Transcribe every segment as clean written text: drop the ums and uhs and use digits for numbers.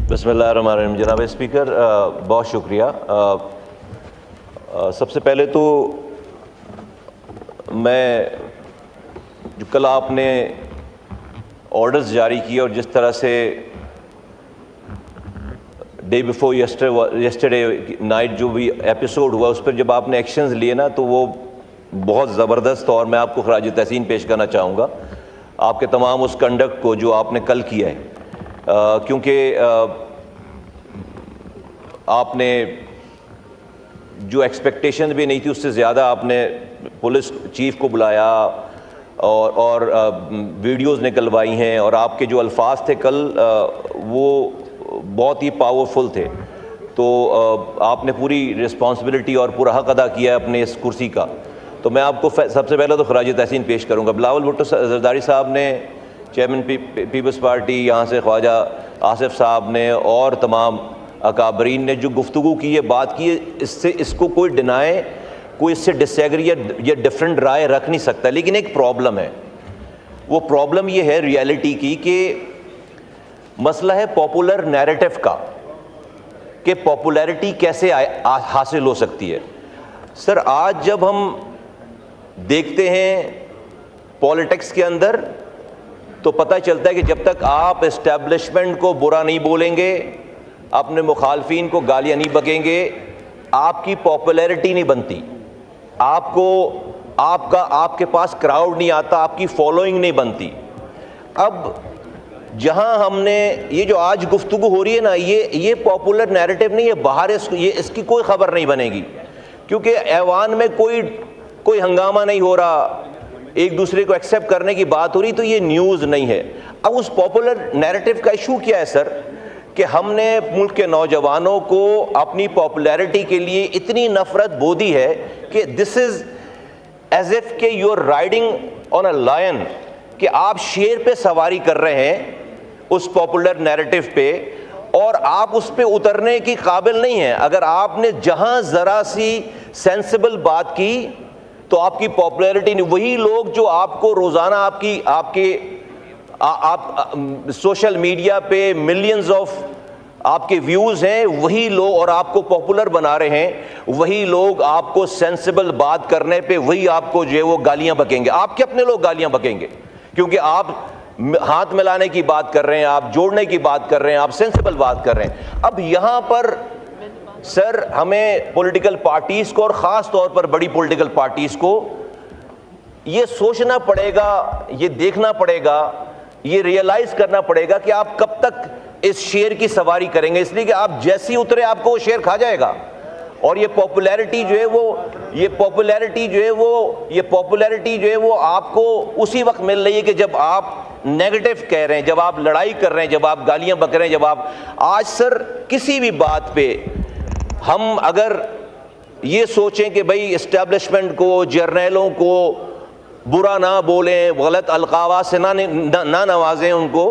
بسم اللہ الرحمن الرحیم. جناب اسپیکر بہت شکریہ. سب سے پہلے تو میں جو کل آپ نے آرڈرز جاری کیے اور جس طرح سے ڈے بیفور یسٹرڈے نائٹ جو بھی ایپیسوڈ ہوا اس پر جب آپ نے ایکشنز لیے نا تو وہ بہت زبردست، اور میں آپ کو خراج تحسین پیش کرنا چاہوں گا آپ کے تمام اس کنڈکٹ کو جو آپ نے کل کیا ہے، کیونکہ آپ نے جو ایکسپیکٹیشن بھی نہیں تھی اس سے زیادہ آپ نے پولیس چیف کو بلایا اور ویڈیوز نکلوائی ہیں، اور آپ کے جو الفاظ تھے کل وہ بہت ہی پاورفل تھے. تو آپ نے پوری رسپانسبلٹی اور پورا حق ادا کیا ہے اپنے اس کرسی کا. تو میں آپ کو سب سے پہلے تو خراج تحسین پیش کروں گا. بلاول بھٹو زرداری صاحب نے، چیئرمین پیپلز پارٹی، یہاں سے خواجہ آصف صاحب نے اور تمام اکابرین نے جو گفتگو کی ہے، بات کی ہے، اس کو کوئی ڈینائے، کوئی اس سے ڈس ایگری یا ڈفرینٹ رائے رکھ نہیں سکتا. لیکن ایک پرابلم ہے، وہ پرابلم یہ ہے ریالٹی کی کہ مسئلہ ہے پاپولر نیریٹو کا، کہ پاپولیرٹی کیسے حاصل ہو سکتی ہے. سر آج جب ہم دیکھتے ہیں پولیٹکس کے اندر تو پتہ چلتا ہے کہ جب تک آپ اسٹیبلشمنٹ کو برا نہیں بولیں گے، اپنے مخالفین کو گالیاں نہیں بکیں گے، آپ کی پاپولیرٹی نہیں بنتی، آپ کے پاس کراؤڈ نہیں آتا، آپ کی فالوئنگ نہیں بنتی. اب جہاں ہم نے یہ جو آج گفتگو ہو رہی ہے نا، یہ پاپولر نیریٹو نہیں ہے، باہر اس کی کوئی خبر نہیں بنے گی، کیونکہ ایوان میں کوئی ہنگامہ نہیں ہو رہا، ایک دوسرے کو ایکسیپٹ کرنے کی بات ہو رہی، تو یہ نیوز نہیں ہے. اب اس پاپولر نیریٹو کا ایشو کیا ہے سر، کہ ہم نے ملک کے نوجوانوں کو اپنی پاپولیرٹی کے لیے اتنی نفرت بو دی ہے کہ دس از ایز ایف کہ you are riding on a line, کہ آپ شیر پہ سواری کر رہے ہیں اس پاپولر نیریٹو پہ، اور آپ اس پہ اترنے کی قابل نہیں ہیں. اگر آپ نے جہاں ذرا سی سینسیبل بات کی تو آپ کی پاپولیرٹی نہیں. وہی لوگ جو آپ کو روزانہ آپ سوشل میڈیا پہ ملینز آف آپ کے ویوز ہیں، وہی لوگ، اور آپ کو پاپولر بنا رہے ہیں، وہی لوگ آپ کو سینسیبل بات کرنے پہ وہی آپ کو جو ہے وہ گالیاں بکیں گے. آپ کے اپنے لوگ گالیاں بکیں گے، کیونکہ آپ ہاتھ ملانے کی بات کر رہے ہیں، آپ جوڑنے کی بات کر رہے ہیں، آپ سینسیبل بات کر رہے ہیں. اب یہاں پر سر ہمیں پولیٹیکل پارٹیز کو، اور خاص طور پر بڑی پولیٹیکل پارٹیز کو یہ سوچنا پڑے گا، یہ دیکھنا پڑے گا، یہ ریئلائز کرنا پڑے گا کہ آپ کب تک اس شیر کی سواری کریں گے. اس لیے کہ آپ جیسی اترے آپ کو وہ شیر کھا جائے گا. اور یہ پاپولیرٹی جو ہے وہ آپ کو اسی وقت مل رہی ہے کہ جب آپ نیگیٹو کہہ رہے ہیں، جب آپ لڑائی کر رہے ہیں، جب آپ گالیاں بک رہے ہیں، جب آپ آج سر کسی بھی بات پہ ہم اگر یہ سوچیں کہ بھئی اسٹیبلشمنٹ کو، جرنیلوں کو برا نہ بولیں، غلط القابات سے نہ نوازیں ان کو،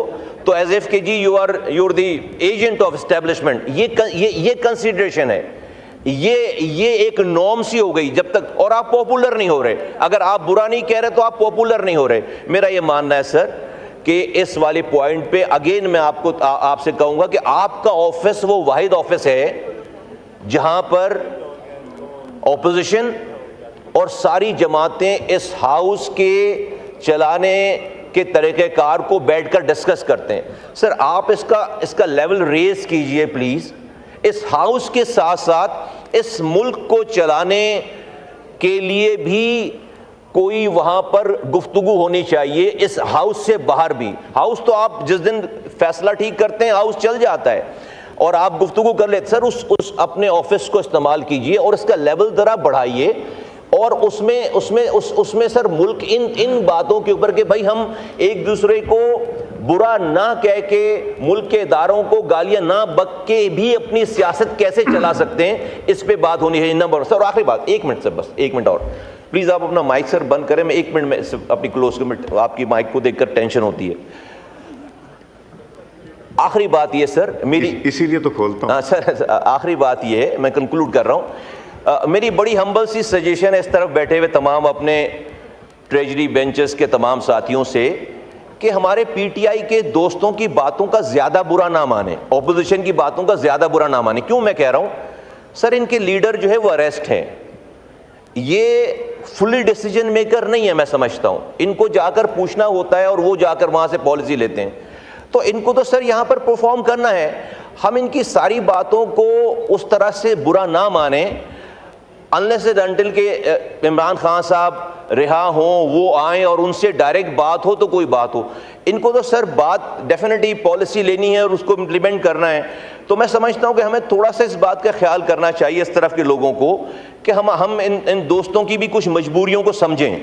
تو ایز ایف کہ جی you are the agent of establishment. یہ کنسیڈریشن ہے، یہ ایک نارم سی ہو گئی جب تک، اور آپ پاپولر نہیں ہو رہے. اگر آپ برا نہیں کہہ رہے تو آپ پاپولر نہیں ہو رہے. میرا یہ ماننا ہے سر کہ اس والے پوائنٹ پہ اگین میں آپ سے کہوں گا کہ آپ کا آفس وہ واحد آفس ہے جہاں پر اپوزیشن اور ساری جماعتیں اس ہاؤس کے چلانے کے طریقہ کار کو بیٹھ کر ڈسکس کرتے ہیں. سر آپ اس کا لیول ریز کیجئے پلیز. اس ہاؤس کے ساتھ ساتھ اس ملک کو چلانے کے لیے بھی کوئی وہاں پر گفتگو ہونی چاہیے، اس ہاؤس سے باہر بھی. ہاؤس تو آپ جس دن فیصلہ ٹھیک کرتے ہیں ہاؤس چل جاتا ہے، اور آپ گفتگو کر لیتے. سر اس اپنے آفس کو استعمال کیجئے اور اس کا لیول ذرا بڑھائیے، اور اس میں سر ملک ان باتوں کے اوپر کہ بھائی ہم ایک دوسرے کو برا نہ کہہ کے، ملک کے اداروں کو گالیاں نہ بک کے بھی اپنی سیاست کیسے چلا سکتے ہیں، اس پہ بات ہونی ہے. نمبر سر آخری بات، 1 منٹ سر، بس 1 منٹ اور پلیز آپ اپنا مائک سر بند کریں. میں 1 منٹ میں اپنی کلوز کمنٹ، آپ کی مائک کو دیکھ کر ٹینشن ہوتی ہے. آخری بات یہ سر میری، اسی لیے تو کھولتا ہوں سر، آخری بات یہ ہے، میں کنکلوڈ کر رہا ہوں. میری بڑی ہمبل سی سجیشن ہے اس طرف بیٹھے ہوئے تمام اپنے ٹریجری بینچز کے تمام ساتھیوں سے کہ ہمارے پی ٹی آئی کے دوستوں کی باتوں کا زیادہ برا نہ مانے, اپوزیشن کی باتوں کا زیادہ برا نہ مانے. کیوں میں کہہ رہا ہوں؟ سر ان کے لیڈر جو ہے وہ اریسٹ ہیں, یہ فلی ڈیسیجن میکر نہیں ہے. میں سمجھتا ہوں ان کو جا کر پوچھنا ہوتا ہے اور وہ جا کر وہاں سے پالیسی لیتے ہیں. تو ان کو تو سر یہاں پر پرفارم کرنا ہے. ہم ان کی ساری باتوں کو اس طرح سے برا نہ مانیں unless and until کہ عمران خان صاحب رہا ہوں, وہ آئیں اور ان سے ڈائریکٹ بات ہو تو کوئی بات ہو. ان کو تو سر بات ڈیفینیٹلی پالیسی لینی ہے اور اس کو امپلیمنٹ کرنا ہے. تو میں سمجھتا ہوں کہ ہمیں تھوڑا سا اس بات کا خیال کرنا چاہیے اس طرف کے لوگوں کو کہ ہم ان دوستوں کی بھی کچھ مجبوریوں کو سمجھیں,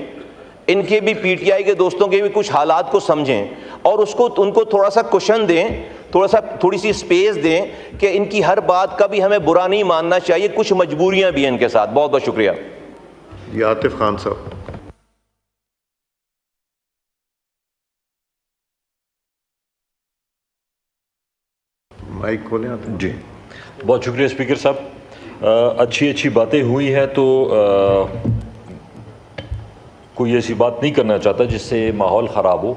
ان کے بھی پی ٹی آئی کے دوستوں کے بھی کچھ حالات کو سمجھیں اور ان کو تھوڑا سا کوشن دیں, تھوڑی سی اسپیس دیں کہ ان کی ہر بات کا بھی ہمیں برا نہیں ماننا چاہیے, کچھ مجبوریاں بھی ہیں ان کے ساتھ. بہت بہت شکریہ. جی عاطف خان صاحب. مائک کھولیں. جی بہت شکریہ اسپیکر صاحب. اچھی باتیں ہوئی ہیں تو کوئی ایسی بات نہیں کرنا چاہتا جس سے ماحول خراب ہو.